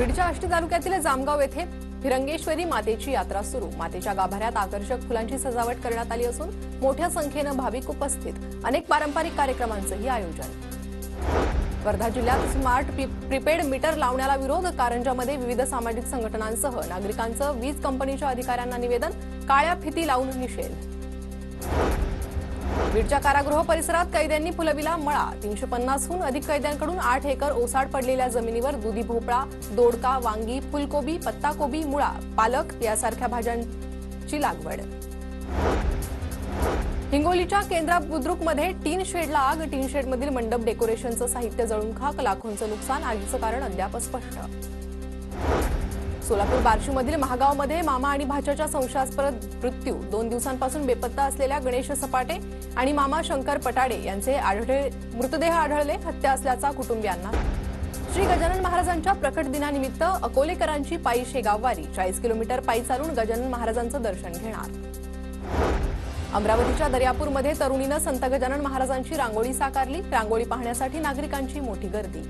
बीडच्या आष्टी तालुक्यातील जामगाव येथे फिरंगेश्वरी मातेची यात्रा सुरू। मातेच्या गाभाऱ्यात आकर्षक फुलांची सजावट करण्यात आली असून मोठ्या संख्येने भाविक उपस्थित। अनेक पारंपरिक कार्यक्रमांचंही आयोजन। वर्धा जिल्ह्यात स्मार्ट प्रीपेड मीटर लावण्याला विरोध। कारंजामध्ये विविध सामाजिक संघटनांसह नागरिकांचं वीज कंपनीच्या अधिकाऱ्यांना निवेदन। काळ्या फिती लावून निषेध। बीडच्या कारागृह परिसरात कैद्यांनी फुलविला मळा। 350हून अधिक कैद्यांकडून 8 एकर ओसाड पडलेल्या जमिनीवर दुधी भोपळा, दोडका, वांगी, फुलकोबी, पत्ताकोबी, मुळा, पालक यासारख्या भाज्यांची लागवड। हिंगोलीच्या केंद्रा बुद्रुकमध्ये टीन शेडला आग। टीन शेडमधील मंडप डेकोरेशनचं साहित्य जळून खाक। लाखोंचं नुकसान। आगीचं कारण अद्याप स्पष्ट। सोलापूर बार्शीमधील महागावमध्ये मामा आणि भाच्याच्या संशयास्पद मृत्यू। 2 दिवसांपासून बेपत्ता असलेल्या गणेश सपाटे आणि मामा शंकर पटाडे यांचे मृतदेह आढळले। हत्या असल्याचा कुटुंबियांना। श्री गजानन महाराजांच्या प्रकट दिनानिमित्त अकोलेकरांची पायी शेगाव वारी। 40 किलोमीटर पायी चालून गजानन महाराजांचं दर्शन घेणार। अमरावतीच्या दर्यापूरमध्ये तरुणीनं संत गजानन महाराजांची रांगोळी साकारली। रांगोळी पाहण्यासाठी नागरिकांची मोठी गर्दी।